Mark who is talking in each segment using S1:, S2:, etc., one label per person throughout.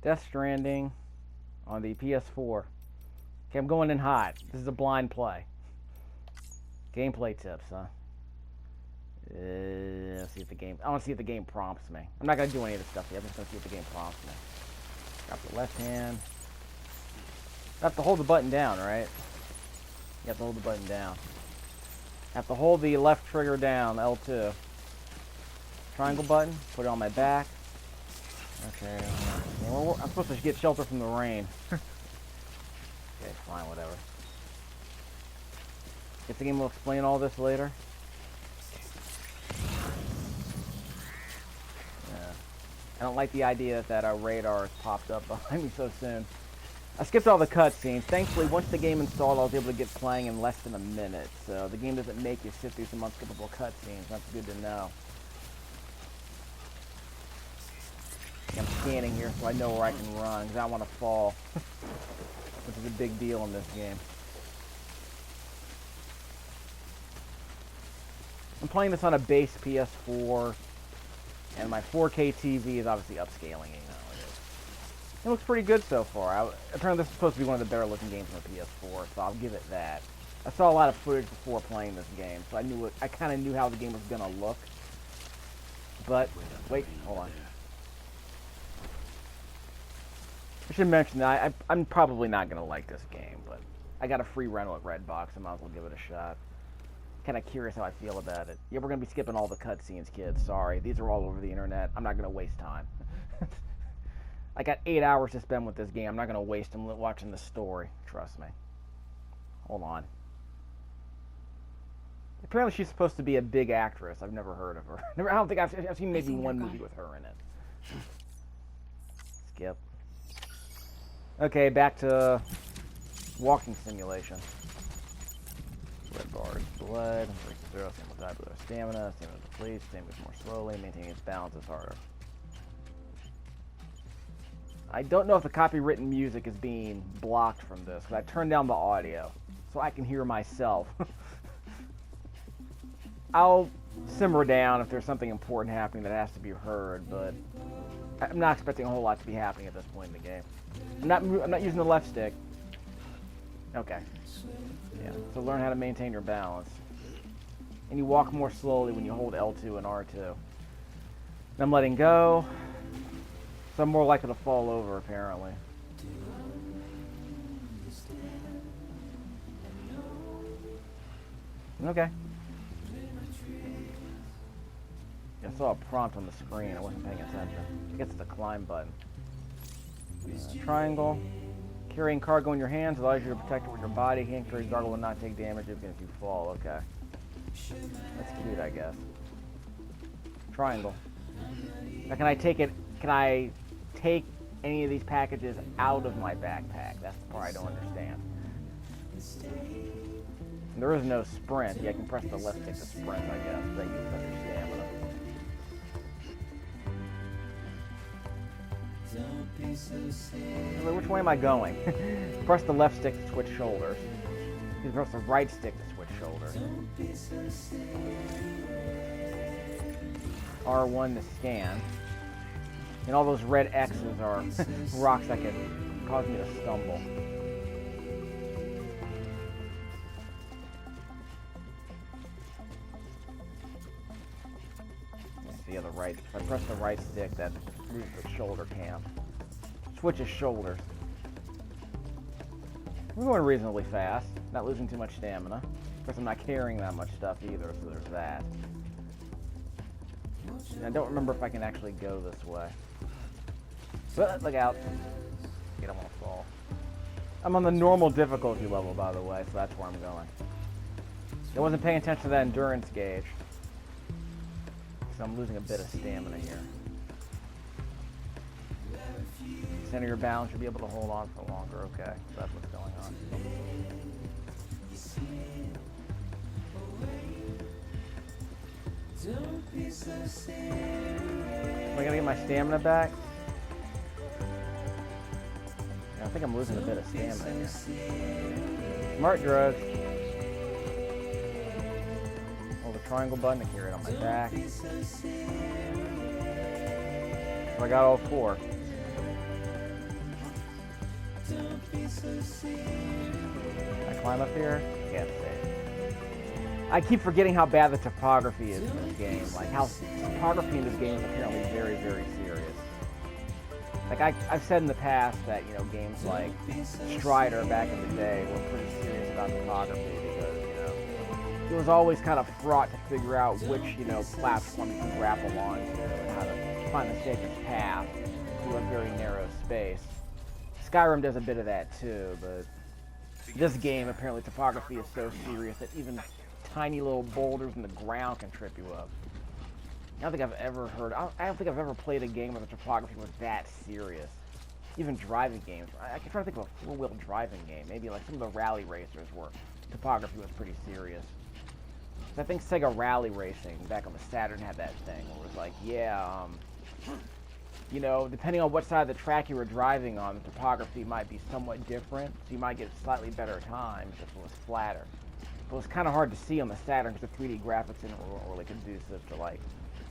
S1: Death Stranding on the PS4. Okay, I'm going in hot. This is a blind play. Gameplay tips, huh? Let's see if the game. I want to see if the game prompts me. I'm not gonna do any of this stuff yet. I'm just gonna see if the game prompts me. Grab the left hand. I have to hold the button down, right? You have to hold the button down. I have to hold the left trigger down, L2. Triangle button. Put it on my back. Okay. Well, I'm supposed to get shelter from the rain. Okay, fine, whatever. Guess the game will explain all this later. Yeah. I don't like the idea that our radar has popped up behind me so soon. I skipped all the cutscenes. Thankfully, once the game installed, I was able to get playing in less than a minute. So the game doesn't make you sit through some unskippable cutscenes. That's good to know. I'm scanning here so I know where I can run, because I don't want to fall. Which is a big deal in this game. I'm playing this on a base PS4, and my 4K TV is obviously upscaling, you know. It looks pretty good so far. Apparently this is supposed to be one of the better looking games on the PS4, so I'll give it that. I saw a lot of footage before playing this game, so I kind of knew how the game was going to look. But, wait, hold on. I should mention that I'm probably not going to like this game, but I got a free rental at Redbox, I might as well give it a shot. Kind of curious how I feel about it. Yeah, we're going to be skipping all the cutscenes, kids. Sorry, these are all over the internet. I'm not going to waste time. I got 8 hours to spend with this game. I'm not going to waste them watching the story. Trust me. Hold on. Apparently she's supposed to be a big actress. I've never heard of her. I don't think I've seen maybe one movie with her in it. Skip. Okay, back to walking simulation. Red bars, blood, zero, same with that, with stamina, stamina depletes, stamina more slowly, maintaining its balance is harder. I don't know if the copywritten music is being blocked from this, because I turned down the audio, so I can hear myself. I'll simmer down if there's something important happening that has to be heard, but I'm not expecting a whole lot to be happening at this point in the game. I'm not using the left stick. Okay. Yeah, so learn how to maintain your balance. And you walk more slowly when you hold L2 and R2. And I'm letting go. So I'm more likely to fall over, apparently. Okay. I saw a prompt on the screen. I wasn't paying attention. I guess it's the climb button. Triangle. Carrying cargo in your hands allows you to protect it with your body. Hand carry cargo will not take damage even if you fall. Okay. That's cute, I guess. Triangle. Now, can I take any of these packages out of my backpack? That's the part I don't understand. And there is no sprint. Yeah, I can press the left stick to sprint, I guess. That uses up your stamina. Which way am I going? Press the left stick to switch shoulders. You press the right stick to switch shoulders. R1 to scan. And all those red X's are rocks that can cause me to stumble. Yeah, the right. If I press the right stick, that moves the shoulder cam. Switches shoulders. We're going reasonably fast. Not losing too much stamina. Of course, I'm not carrying that much stuff either, so there's that. And I don't remember if I can actually go this way. But look out. I don't want to fall. I'm on the normal difficulty level, by the way, so that's where I'm going. I wasn't paying attention to that endurance gauge. So I'm losing a bit of stamina here. Center your balance, you'll be able to hold on for longer. Okay, so that's what's going on. Am I gonna get my stamina back? Yeah, I think I'm losing a bit of stamina here. Smart drugs. Hold the triangle button to carry it on my back. So I got all four. I climb up here? Can't see. I keep forgetting how bad the topography is in this game. Like, how topography in this game is apparently very, very serious. Like, I've said in the past that, you know, games like Strider back in the day were pretty serious about topography because, you know, it was always kind of fraught to figure out which, you know, platform you can grapple onto and how to find the safest path through a very narrow space. Skyrim does a bit of that too, but this game, apparently topography is so serious that even tiny little boulders in the ground can trip you up. I don't think I've ever played a game where the topography was that serious. Even driving games. I can try to think of a four-wheel driving game. Maybe like some of the rally racers where topography was pretty serious. I think Sega Rally Racing back on the Saturn had that thing where it was like, yeah, you know, depending on what side of the track you were driving on, the topography might be somewhat different, so you might get slightly better times if it was flatter. But it was kind of hard to see on the Saturn because the 3D graphics in it weren't really conducive to, like,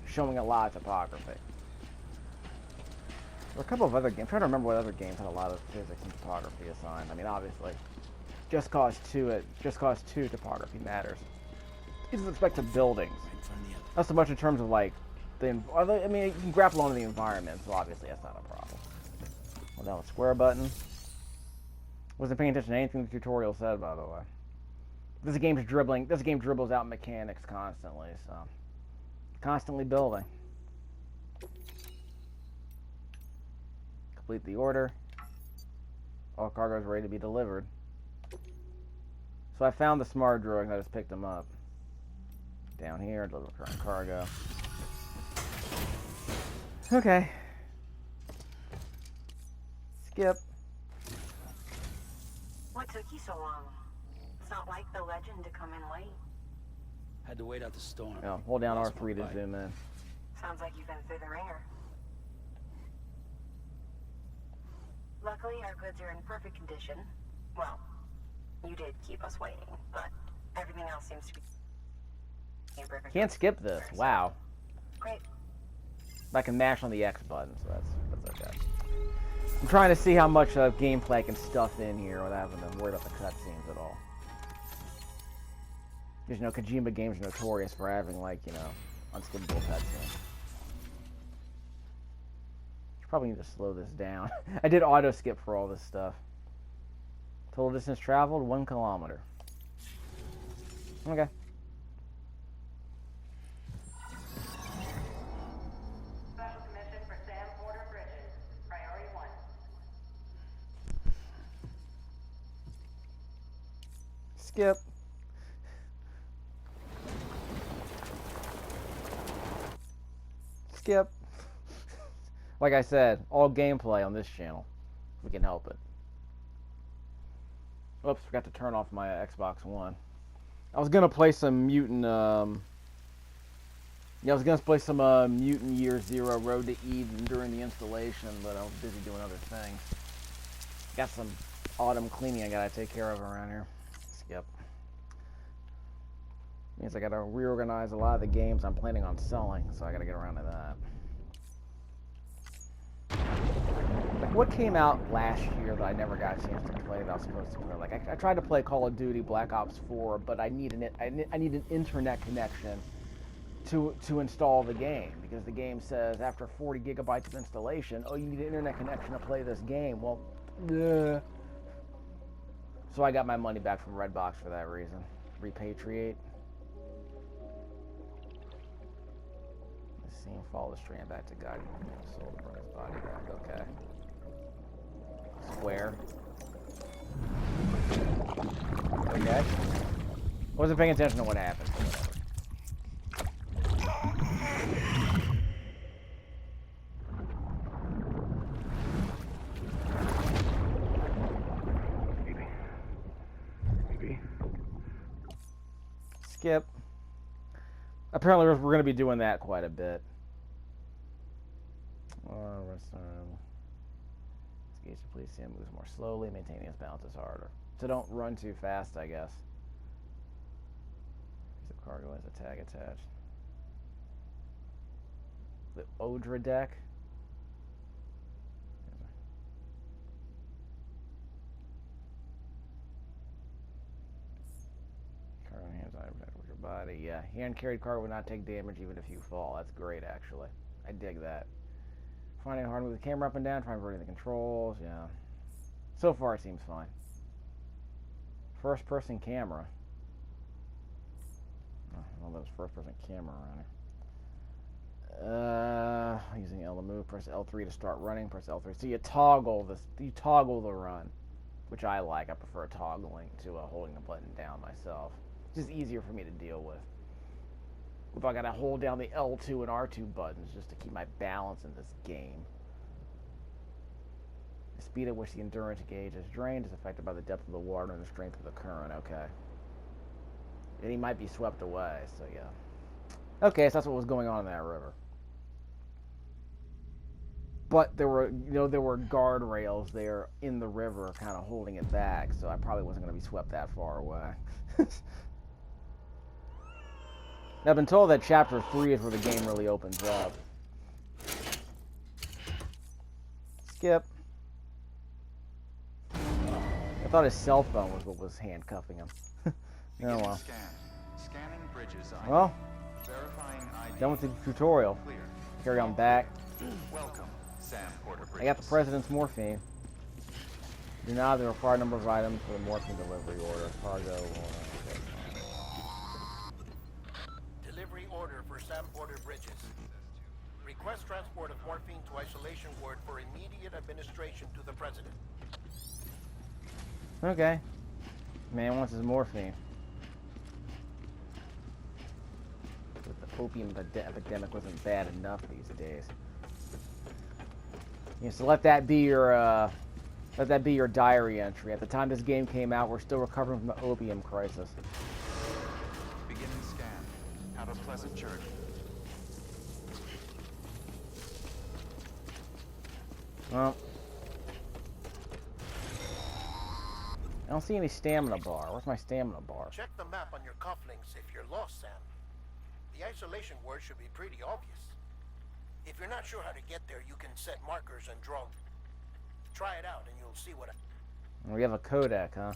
S1: showing a lot of topography. There were a couple of other games. I'm trying to remember what other games had a lot of physics and topography assigned. I mean, obviously, Just Cause 2 topography matters. With respect to buildings. Not so much in terms of, like, I mean, you can grapple onto the environment, so obviously that's not a problem. Hold down the square button. Wasn't paying attention to anything the tutorial said, by the way. This game dribbles out mechanics constantly, so constantly building. Complete the order. All cargo is ready to be delivered. So I found the smart droid and I just picked them up. Down here, deliver current cargo. Okay. Skip.
S2: What took you so long? It's not like the legend to come in late.
S3: Had to wait out the storm.
S1: Oh, hold down R3 to zoom in.
S2: Sounds like you've been through the ringer. Luckily, our goods are in perfect condition. Well, you did keep us waiting, but everything else seems to be in perfect.
S1: Can't skip this. Wow.
S2: Great.
S1: I can mash on the X button, so that's okay. I'm trying to see how much gameplay I can stuff in here without having to worry about the cutscenes at all. Because, you know, Kojima games are notorious for having, like, you know, unskippable cutscenes. Probably need to slow this down. I did auto skip for all this stuff. Total distance traveled, 1 kilometer. Okay.
S2: Special commission for Sam Porter Bridges. Priority 1.
S1: Skip. Skip. Like I said, all gameplay on this channel. If we can help it. Oops, forgot to turn off my Xbox One. I was gonna play some Mutant, Mutant Year Zero Road to Eden during the installation, but I was busy doing other things. Got some autumn cleaning I gotta take care of around here. Skip. Means I gotta reorganize a lot of the games I'm planning on selling, so I gotta get around to that. Like, what came out last year that I never got a chance to play that I was supposed to play? Like, I tried to play Call of Duty Black Ops 4, but I need an internet connection to install the game, because the game says after 40 gigabytes of installation, oh, you need an internet connection to play this game. Well, so I got my money back from Redbox for that reason. Repatriate. Let's see him follow the stream back to God. Soul to bring his body back. Okay. Square. Okay. Wasn't paying attention to what happened, but whatever. Maybe. Skip. Apparently we're going to be doing that quite a bit. Please see him moves more slowly, maintaining his balance is harder. So don't run too fast, I guess. Piece of cargo has a tag attached. The Odra deck. Yeah, hand-carried car would not take damage even if you fall. That's great, actually. I dig that. Finding it hard to move the camera up and down, trying to the controls, yeah. So far, it seems fine. First-person camera. Oh, well, there's first-person camera around here. Using L to move, press L3 to start running, press L3. So you toggle the run, which I like. I prefer toggling to holding the button down myself. It's just easier for me to deal with. If I gotta hold down the L2 and R2 buttons just to keep my balance in this game. The speed at which the endurance gauge is drained is affected by the depth of the water and the strength of the current. Okay. And he might be swept away, so yeah. Okay, so that's what was going on in that river. But there were guardrails there in the river kind of holding it back, so I probably wasn't going to be swept that far away. Now, I've been told that Chapter 3 is where the game really opens up. Skip. I thought his cell phone was what was handcuffing him. Oh well. Well, done with the tutorial. Carry on back. I got the President's morphine. Do not have the required number of items for the morphine delivery order. Cargo.
S4: Delivery order for Sam Porter Bridges. Request transport of morphine to isolation ward for immediate administration to the President.
S1: Okay. Man wants his morphine. The opium epidemic wasn't bad enough these days. Yeah, so let that be your diary entry. At the time this game came out, we're still recovering from the opium crisis.
S5: Beginning scan. Have a pleasant journey.
S1: Well, I don't see any stamina bar. Where's my stamina bar?
S4: Check the map on your cufflinks if you're lost, Sam. The isolation word should be pretty obvious. If you're not sure how to get there, you can set markers and draw. Try it out and you'll see what
S1: We have a codec, huh?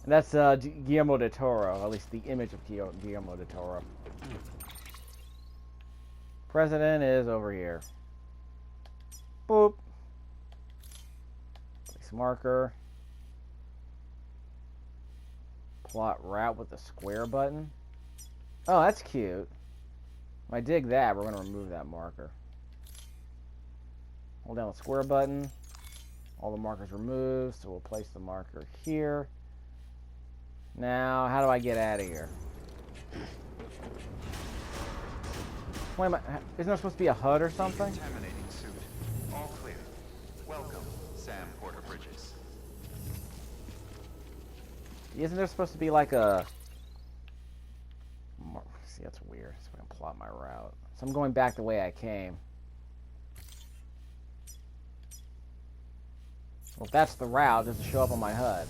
S1: And that's Guillermo del Toro, at least the image of Guillermo del Toro. President is over here. Boop. Place marker. Plot route with the square button. Oh, that's cute. If I dig that, we're going to remove that marker. Hold down the square button. All the markers removed, so we'll place the marker here. Now, how do I get out of here? Wait, isn't there supposed to be a HUD or something?
S5: Contaminating suit. All clear. Welcome, Sam Porter Bridges.
S1: Isn't there supposed to be like a... See, that's weird. So I'm going to plot my route. So I'm going back the way I came. Well, if that's the route, does it show up on my HUD?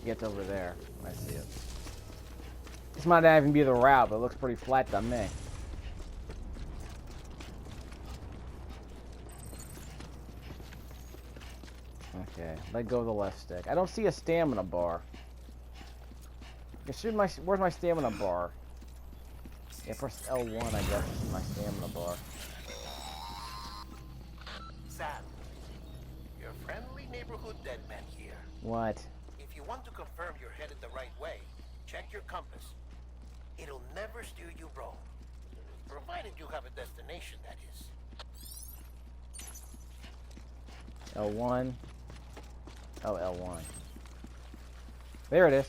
S1: Gets over there. I see it. This might not even be the route, but it looks pretty flat to me. Okay, let go of the left stick. I don't see a stamina bar. Where's my stamina bar? Yeah, press L1, I guess, to see my stamina bar.
S4: Sam, your friendly neighborhood deadman here.
S1: What?
S4: If you want to confirm you're headed the right way, check your compass. It'll never steer you wrong. Provided you have a destination, that is.
S1: L1. Oh, L1. There it is.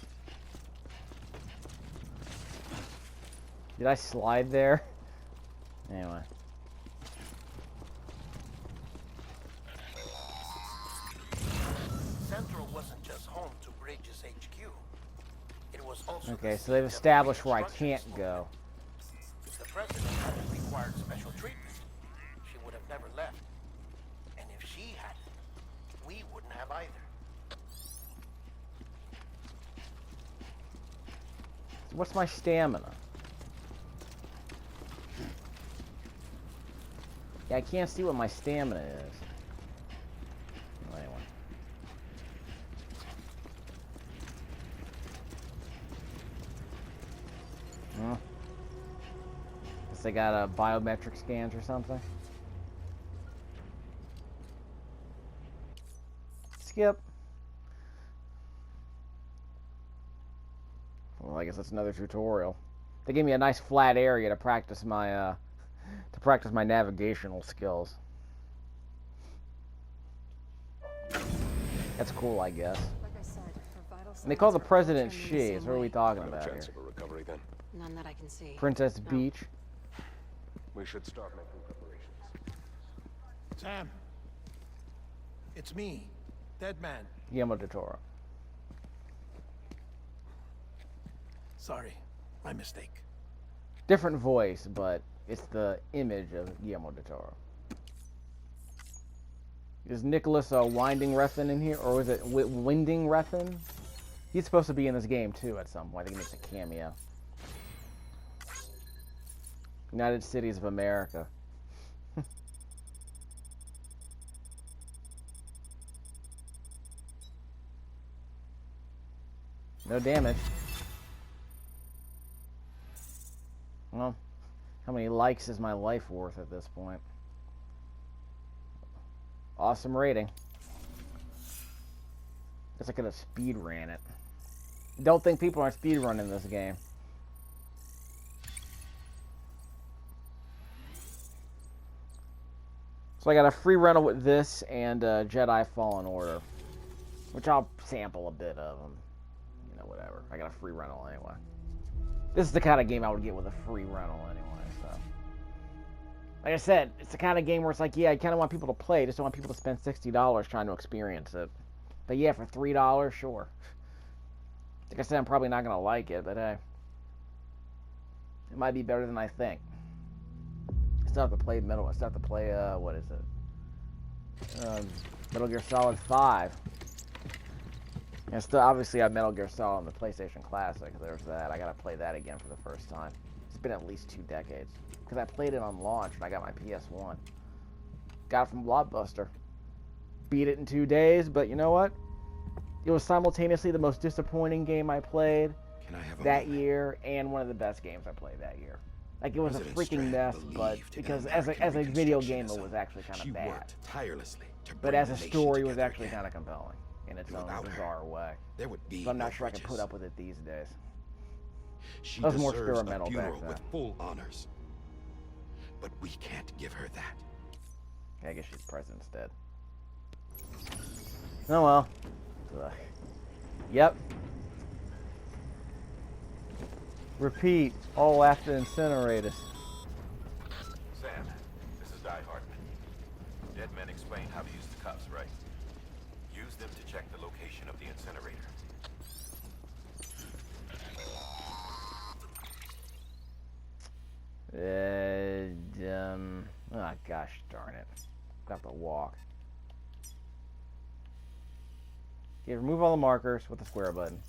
S1: Did I slide there? Anyway.
S4: Central wasn't just home to Bridges HQ. It was also
S1: Okay, so they've established where I can't go.
S4: If the president hadn't required special treatment, she would have never left. And if she hadn't, we wouldn't have either.
S1: What's my stamina? Yeah, I can't see what my stamina is. Anyway. Unless they got biometric scans or something. Skip. Well, I guess that's another tutorial. They gave me a nice flat area to practice my navigational skills. That's cool, I guess.
S6: Like I said, her vital
S1: And they call the
S6: signs are
S1: president
S6: trending the
S1: Shiz.
S6: same
S1: What are we
S6: way.
S1: talking
S7: No
S1: about here?
S7: chance of a recovery then.
S6: None that I can see.
S1: Princess
S6: No.
S1: Beach.
S7: We should start making preparations.
S4: Sam. It's me, Dead Man.
S1: Guillermo del Toro.
S4: Sorry, my mistake.
S1: Different voice, but it's the image of Guillermo del Toro. Is Nicholas Winding Refn in here, or was it Winding Refn? He's supposed to be in this game too at some point. I think he makes a cameo. United Cities of America. No damage. Well, how many likes is my life worth at this point? Awesome rating. Guess I could have speed ran it. Don't think people are speed running this game. So I got a free rental with this and Jedi Fallen Order, which I'll sample a bit of them. You know, whatever. I got a free rental anyway. This is the kind of game I would get with a free rental anyway, so. Like I said, it's the kind of game where it's like, yeah, I kind of want people to play, just don't want people to spend $60 trying to experience it. But yeah, for $3, sure. Like I said, I'm probably not going to like it, but hey. It might be better than I think. I still have to play what is it? Metal Gear Solid 5. And still, obviously, I have Metal Gear Solid on the PlayStation Classic. There's that. I gotta play that again for the first time. It's been at least 2 decades. Because I played it on launch and I got my PS1. Got it from Blockbuster. Beat it in 2 days, but you know what? It was simultaneously the most disappointing game I played that year and one of the best games I played that year. Like, it was a freaking mess, but because as a video game, it was actually kind of bad. But as a story, it was actually kind of compelling in its own bizarre way. So I'm not sure I can put up with it these days.
S8: She
S1: That was more
S8: deserves a
S1: experimental back
S8: funeral
S1: then.
S8: with full honors. But we can't give her that.
S1: I guess she's president's dead. Oh well. Ugh. Yep. Repeat. All after incinerators.
S5: Sam, this is Die Hard. Dead men explained how to use the cuffs, right? Use them to check the location of the incinerator.
S1: Oh gosh darn it. Got to walk. Okay, remove all the markers with the square button.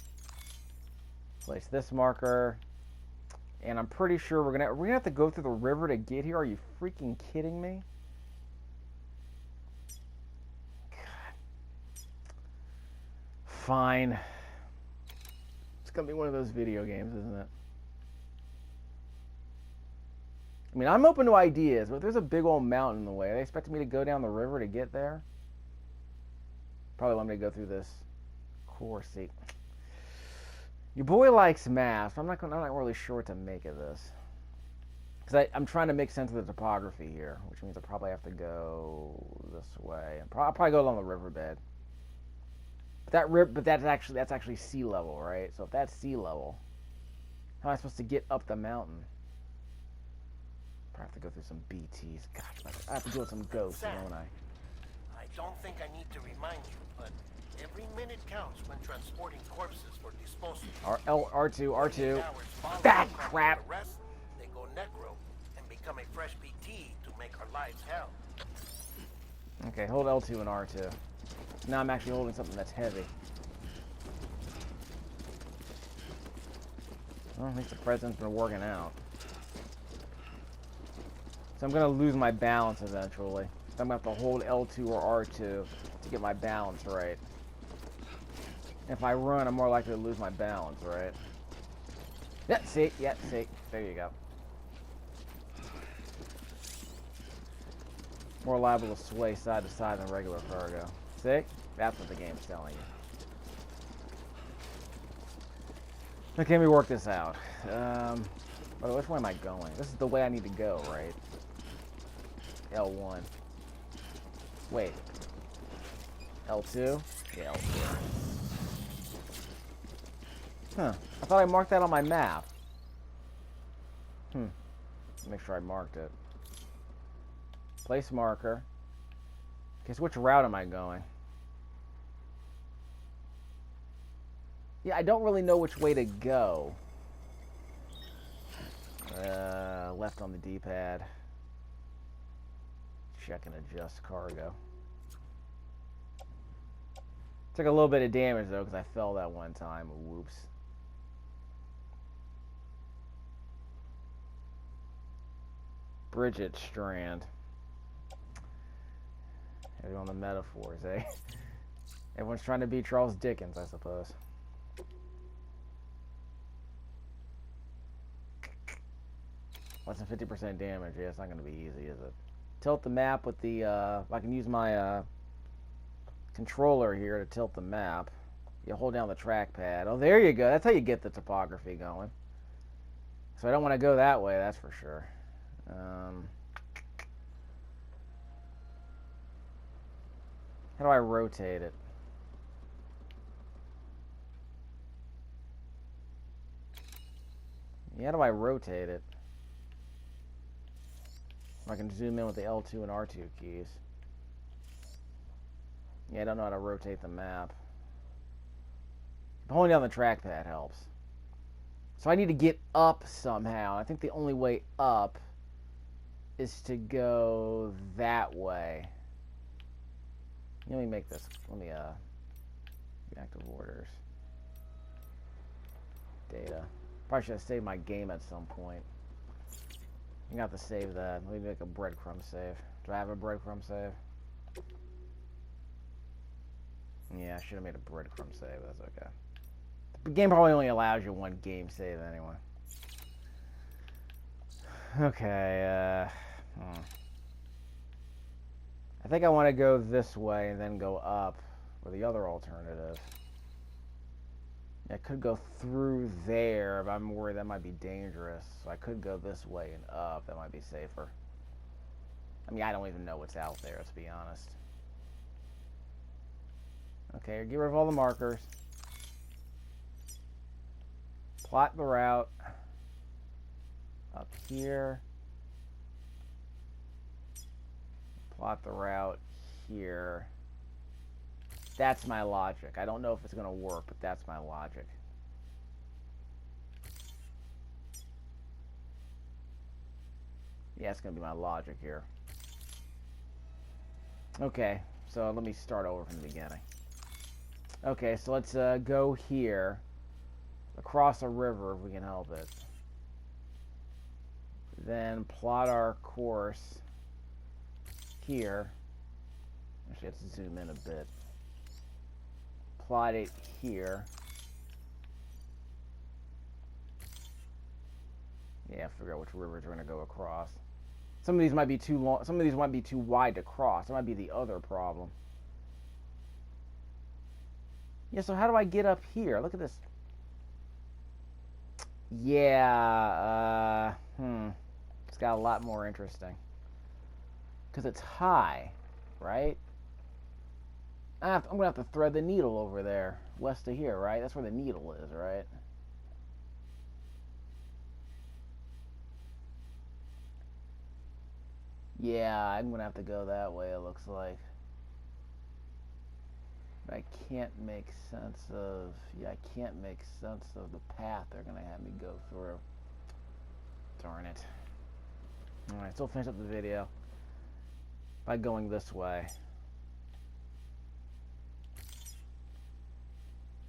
S1: Place this marker. And I'm pretty sure we're gonna have to go through the river to get here. Are you freaking kidding me? God. Fine. It's gonna be one of those video games, isn't it? I mean, I'm open to ideas, but there's a big old mountain in the way. Are they expecting me to go down the river to get there? Probably want me to go through this course. See, your boy likes math. I'm not really sure what to make of this. Because I'm trying to make sense of the topography here, which means I probably have to go this way. I'll probably go along the riverbed. But that's actually sea level, right? So if that's sea level, how am I supposed to get up the mountain? I have to go through some BTs. Gosh, I have to deal with some ghosts, don't I?
S4: I don't think I need to remind you, but every minute counts when transporting corpses for disposal.
S1: R2.
S4: That
S1: That crap!
S4: Arrest, they go necro and become a fresh BT to make our lives hell.
S1: Okay, hold L2 and R2. Now I'm actually holding something that's heavy. Well, at least the president's been working out. So I'm going to lose my balance eventually. So I'm going to have to hold L2 or R2 to get my balance right. If I run, I'm more likely to lose my balance, right? Yeah, see. There you go. More liable to sway side to side than regular cargo. See? That's what the game's telling you. Okay, let me work this out. By the way, which way am I going? This is the way I need to go, right? L1. Wait. L2? Yeah, L2. Huh. I thought I marked that on my map. Make sure I marked it. Place marker. Okay, so which route am I going? Yeah, I don't really know which way to go. Left on the D-pad. Check and adjust cargo. Took a little bit of damage, though, because I fell that one time. Whoops. Bridget Strand. Everyone on the metaphors, eh? Everyone's trying to be Charles Dickens, I suppose. Less than 50% damage. Yeah, it's not going to be easy, is it? Tilt the map with the, I can use my, controller here to tilt the map. You hold down the trackpad. Oh, there you go. That's how you get the topography going. So I don't want to go that way, that's for sure. How do I rotate it? Yeah, how do I rotate it? I can zoom in with the L2 and R2 keys. Yeah, I don't know how to rotate the map. Holding down the trackpad helps. So I need to get up somehow. I think the only way up is to go that way. Let me make this. Let me active orders. Data. Probably should have saved my game at some point. You have to save that. Let me make a breadcrumb save. Do I have a breadcrumb save? Yeah, I should have made a breadcrumb save. That's okay. The game probably only allows you one game save anyway. Okay, I think I want to go this way and then go up, or the other alternative. I could go through there, but I'm worried that might be dangerous. So I could go this way and up. That might be safer. I mean, I don't even know what's out there, let's be honest. Okay, get rid of all the markers. Plot the route. Up here. Plot the route here. That's my logic. I don't know if it's going to work, but that's my logic. Yeah, it's going to be my logic here. Okay, so let me start over from the beginning. Okay, so let's go here. Across a river, if we can help it. Then plot our course here. Actually, let's zoom in a bit. Plot it here. Yeah, figure out which rivers we're going to go across. Some of these might be too long. Some of these might be too wide to cross. That might be the other problem. Yeah, so how do I get up here? Look at this. Yeah, it's got a lot more interesting. Because it's high, right? I'm going to have to thread the needle over there, west of here, right? That's where the needle is, right? Yeah, I'm going to have to go that way, it looks like. But I can't make sense of... Yeah, I can't make sense of the path they're going to have me go through. Darn it. Alright, so we'll finish up the video by going this way.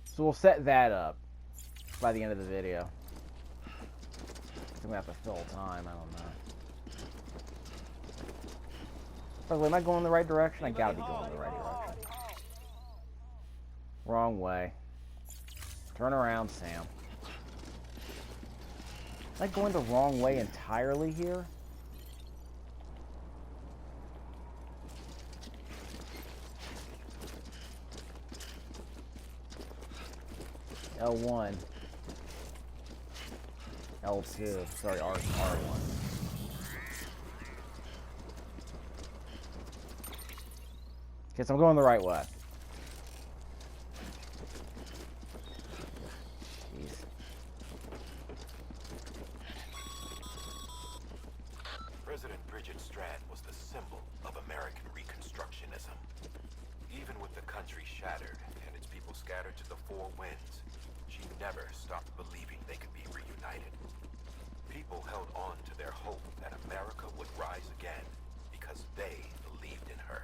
S1: So we'll set that up by the end of the video. I'm going to have to fill time, I don't know. By the way, am I going in the right direction? I gotta be going in the right direction. Wrong way. Turn around, Sam. Am I going the wrong way entirely here? L1. L2. Sorry, R1. Okay, so I'm going the right way. Jeez.
S5: President Bridget Strand was the symbol of American Reconstructionism. Even with the country shattered and its people scattered to the four winds, she never stopped believing they could be reunited. People held on to their hope that America would rise again because they believed in her.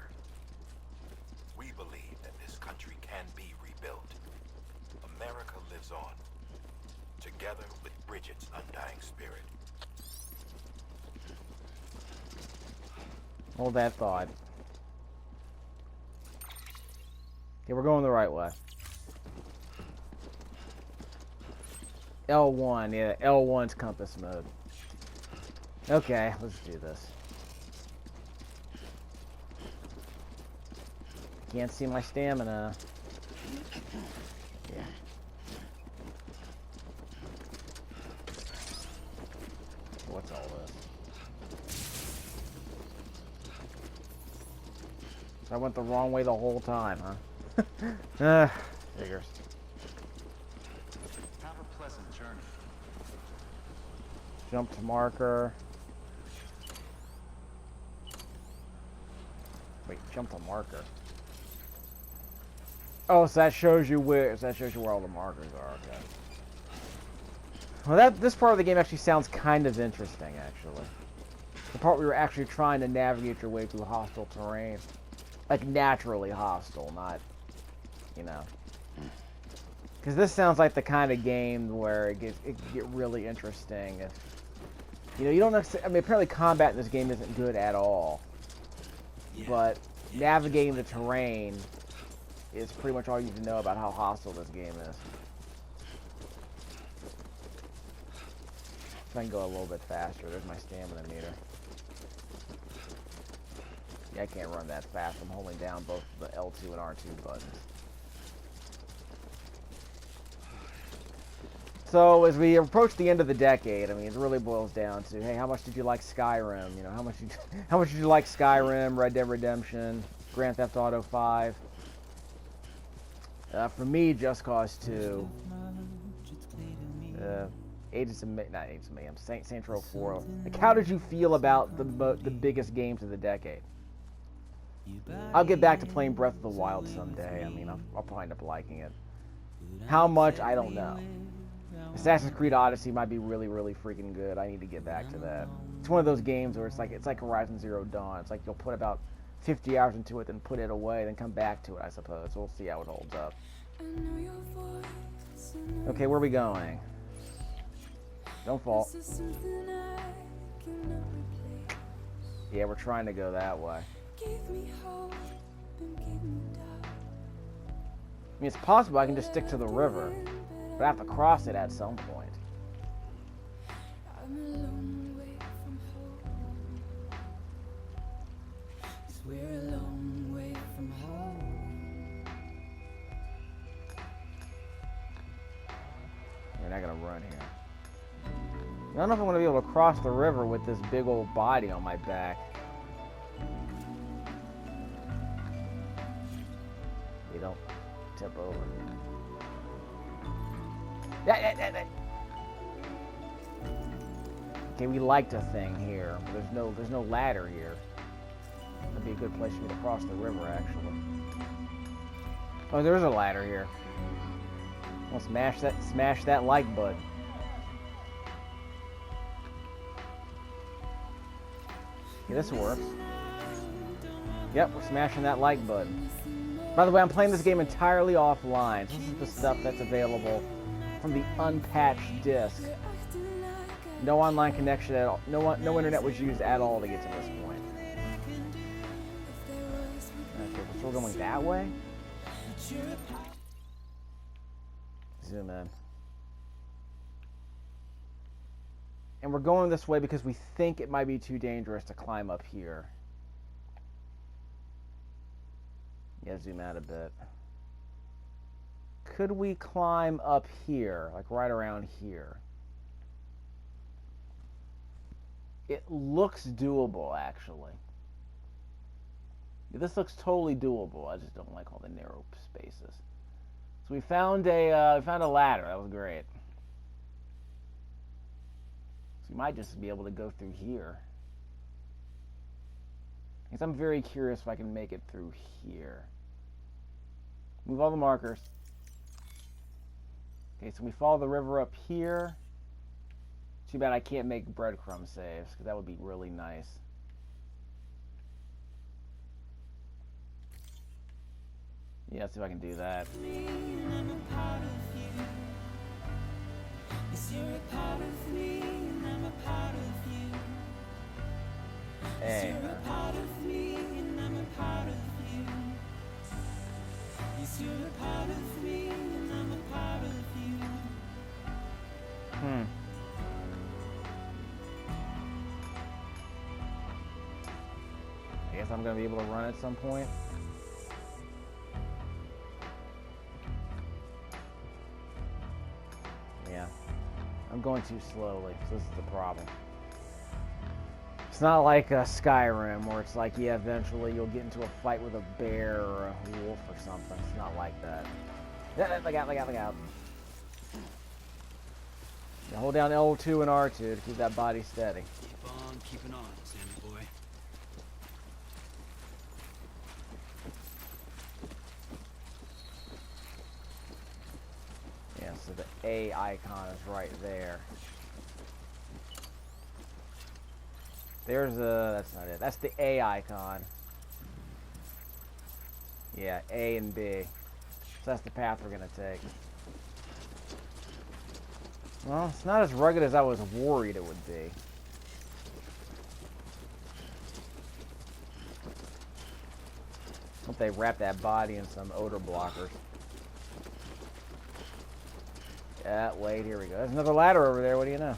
S5: We believe that this country can be rebuilt. America lives on, together with Bridget's undying spirit.
S1: Hold that thought. Okay, we're going the right way. L1, yeah, L1's compass mode. Okay, let's do this. Can't see my stamina. Yeah. What's all this? I went the wrong way the whole time, huh? Figures.
S9: Have a pleasant journey.
S1: Jump to marker. Wait, jump to marker. Oh, so that shows you where all the markers are. Okay. Well, this part of the game actually sounds kind of interesting, actually. The part where you're actually trying to navigate your way through hostile terrain, like naturally hostile, not, you know. Because this sounds like the kind of game where it can get really interesting if, you know, you don't necessarily. I mean, apparently combat in this game isn't good at all, but navigating the terrain is pretty much all you need to know about how hostile this game is. So I can go a little bit faster. There's my stamina meter. Yeah, I can't run that fast. I'm holding down both the L2 and R2 buttons. So as we approach the end of the decade, I mean, it really boils down to, hey, how much did you like Skyrim? You know, how much did you like Skyrim, Red Dead Redemption, Grand Theft Auto 5? For me, Just Cause 2, Saints Row 4. Like, how did you feel about the biggest games of the decade? I'll get back to playing Breath of the Wild someday. I mean, I'll probably end up liking it. How much, I don't know. Assassin's Creed Odyssey might be really, really freaking good. I need to get back to that. It's one of those games where it's like Horizon Zero Dawn. It's like you'll put about 50 hours into it, then put it away, then come back to it, I suppose. We'll see how it holds up. Okay, where are we going? Don't fall. Yeah, we're trying to go that way. I mean, it's possible I can just stick to the river, but I have to cross it at some point. We're not gonna run here. I don't know if I'm gonna be able to cross the river with this big old body on my back. You don't tip over. Okay, we liked a thing here, but there's no ladder here. That'd be a good place for me to cross the river, actually. Oh, there's a ladder here. I'll smash that like button. Okay, this works. Yep, we're smashing that like button. By the way, I'm playing this game entirely offline. This is the stuff that's available from the unpatched disc. No online connection at all. No internet was used at all to get to this point. Okay, we're still going that way? Zoom in. And we're going this way because we think it might be too dangerous to climb up here. Yeah, zoom out a bit. Could we climb up here, like right around here? It looks doable, actually. Yeah, this looks totally doable. I just don't like all the narrow spaces. So we found a ladder. That was great. So we might just be able to go through here. I guess I'm very curious if I can make it through here. Move all the markers. Okay, so we follow the river up here. Too bad I can't make breadcrumb saves, because that would be really nice. Yeah, let's see if I can do that. Hey. I guess I'm gonna be able to run at some point. Yeah. I'm going too slowly, so this is the problem. It's not like Skyrim, where it's like, yeah, eventually you'll get into a fight with a bear or a wolf or something. It's not like that. Look out, look out, look out. Yeah, hold down L2 and R2 to keep that body steady.
S3: Keep on keeping on, Sammy boy.
S1: Yeah, so the A icon is right there. There's that's not it. That's the A icon. Yeah, A and B. So that's the path we're gonna take. Well, it's not as rugged as I was worried it would be. Hope they wrap that body in some odor blockers. Yeah, wait, here we go. There's another ladder over there, what do you know?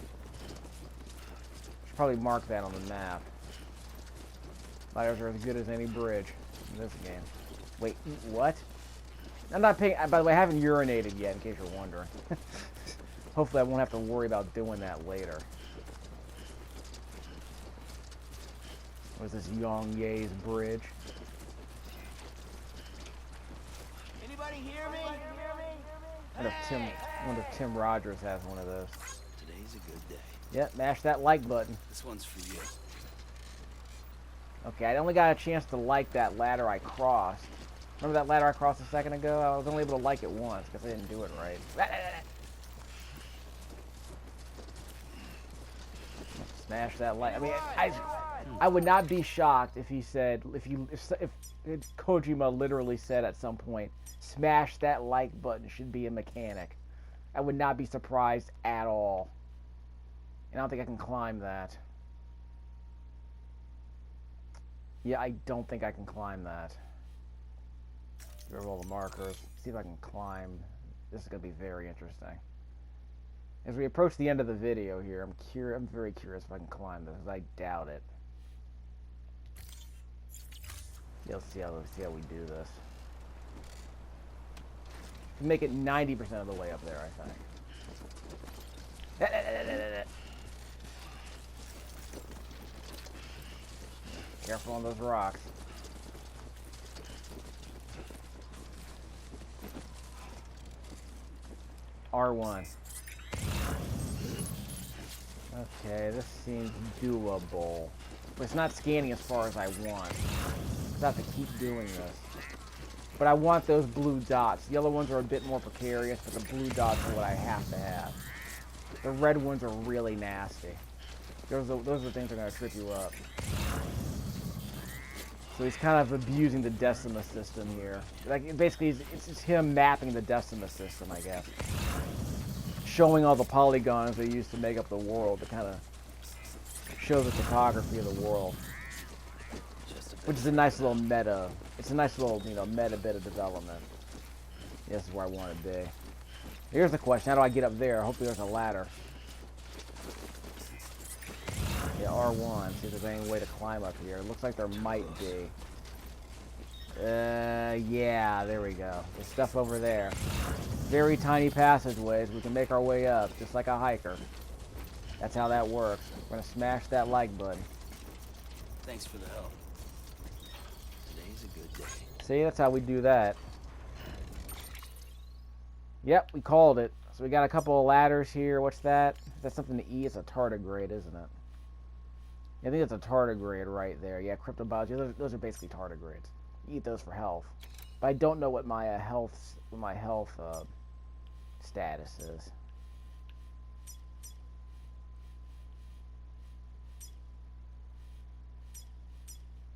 S1: Should probably mark that on the map. Ladders are as good as any bridge in this game. Wait, what? I'm not paying, by the way, I haven't urinated yet, in case you're wondering. Hopefully I won't have to worry about doing that later. What is this Yongye's bridge?
S4: Anybody hear me?
S1: I wonder if Tim Rogers has one of those.
S3: Today's a good day.
S1: Yep, mash that like button.
S3: This one's for you.
S1: Okay, I only got a chance to like that ladder I crossed. Remember that ladder I crossed a second ago? I was only able to like it once because I didn't do it right. Smash that like. I mean, I would not be shocked if he said, if Kojima literally said at some point, smash that like button should be a mechanic. I would not be surprised at all. And I don't think I can climb that. Yeah, I don't think I can climb that. Get rid of all the markers. See if I can climb. This is going to be very interesting. As we approach the end of the video here, I'm very curious if I can climb this, because I doubt it. Yeah, let's see how we do this. We make it 90% of the way up there, I think. Careful on those rocks. R1. Okay, this seems doable. But it's not scanning as far as I want. I have to keep doing this. But I want those blue dots. The other ones are a bit more precarious, but the blue dots are what I have to have. The red ones are really nasty. Those are the things that are going to trip you up. So he's kind of abusing the Decima system here. Like, basically, it's him mapping the Decima system, I guess. Showing all the polygons they used to make up the world to kind of show the topography of the world. Which is a nice little meta. It's a nice little, meta bit of development. This is where I want to be. Here's the question: how do I get up there? Hopefully there's a ladder. Yeah, R1. See if there's any way to climb up here. It looks like there might be. Yeah, there we go. There's stuff over there. very tiny passageways. We can make our way up, just like a hiker. That's how that works. We're gonna smash that like button.
S3: Thanks for the help. Today's a good day.
S1: See, that's how we do that. Yep, we called it. So we got a couple of ladders here. What's that? That's something to eat. It's a tardigrade, isn't it? I think it's a tardigrade right there. Yeah, cryptobiology. Those are basically tardigrades. You eat those for health. But I don't know what my health status is.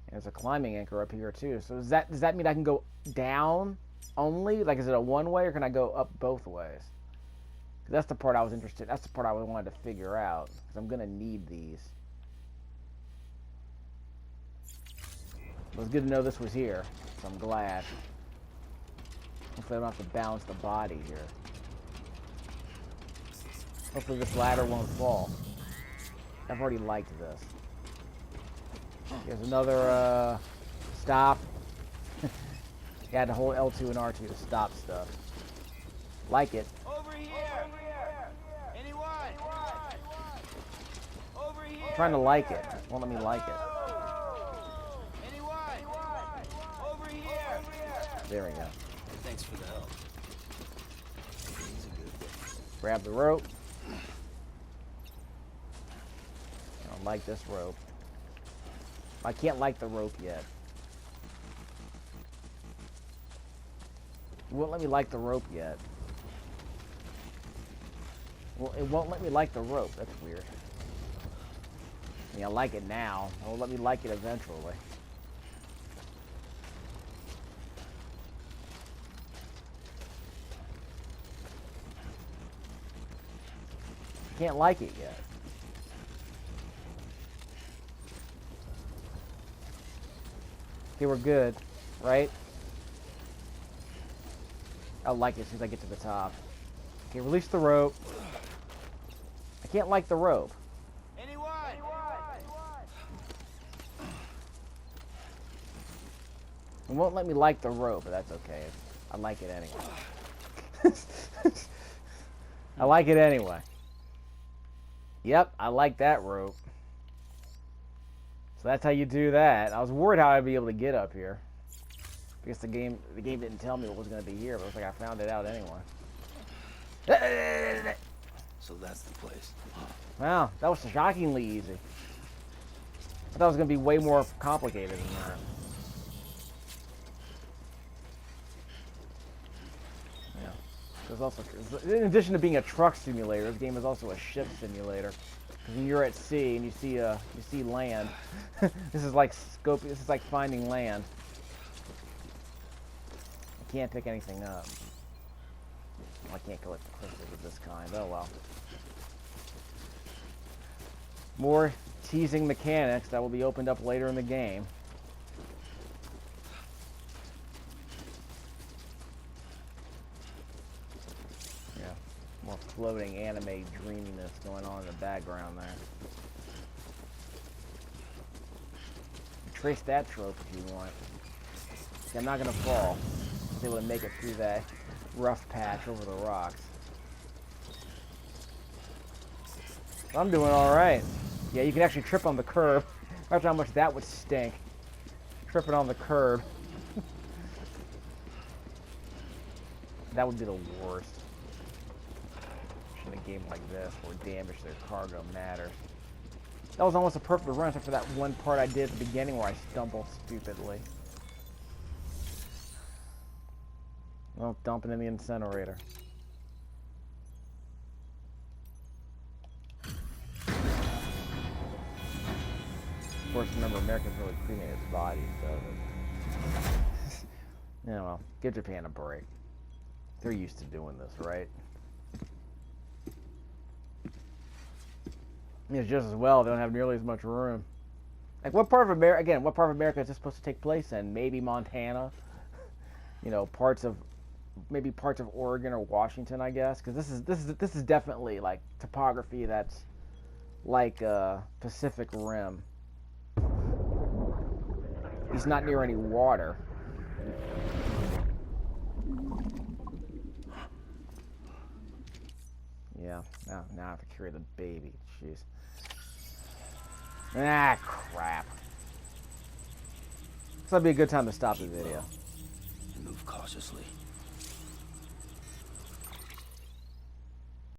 S1: There's a climbing anchor up here too. So does that mean I can go down only? Like, is it a one way or can I go up both ways? 'Cause that's the part I was interested. That's the part I wanted to figure out. Because I'm gonna need these. It was good to know this was here, so I'm glad. Hopefully I don't have to balance the body here. Hopefully this ladder won't fall. I've already liked this. Here's another stop. You had to hold L2 and R2 to stop stuff. Like it.
S3: Over here! Anyone? Over here!
S1: I'm trying to like it. Won't let me like it.
S3: Anyone? Over here!
S1: There we go.
S3: Thanks for the help. Today's a good day.
S1: Grab the rope. I don't like this rope. I can't like the rope yet. It won't let me like the rope yet. Well, it won't let me like the rope. That's weird. I mean, I like it now. It won't let me like it eventually. I can't like it yet. Okay, we're good, right? I'll like it as soon as I get to the top. Okay, release the rope. I can't like the rope.
S3: Anyone?
S1: It won't let me like the rope, but that's okay. I like it anyway. I like it anyway. Yep, I like that rope. So that's how you do that. I was worried how I'd be able to get up here. Because the game didn't tell me what was going to be here, but it looks like I found it out anyway.
S3: So that's the place.
S1: Wow, that was shockingly easy. I thought it was going to be way more complicated than that. Yeah. There's also, in addition to being a truck simulator, this game is also a ship simulator. Because when you're at sea and you see land, this is like finding land. I can't pick anything up. Well, I can't collect the crystals of this kind. Oh well. More teasing mechanics that will be opened up later in the game. Yeah, more floating anime dreaminess going on in the background there. Trace that trope if you want. See, I'm not gonna fall. I was able to make it through that rough patch over the rocks. I'm doing alright. Yeah, you can actually trip on the curb. Imagine how much that would stink. Tripping on the curb. That would be the worst. In a game like this, where damage to their cargo matters. That was almost a perfect run, except for that one part I did at the beginning where I stumbled stupidly. Well, dump it in the incinerator. Of course, remember, America's really cremated its body, so... Yeah, well, give Japan a break. They're used to doing this, right? It's just as well, they don't have nearly as much room. Like, what part of America, again, what part of America is this supposed to take place in? Maybe Montana? You know, maybe parts of Oregon or Washington, I guess, because this is definitely like topography that's like Pacific Rim. He's not near any water. now I have to carry the baby. Jeez. Ah, crap. This would be a good time to stop the video.
S3: Move cautiously.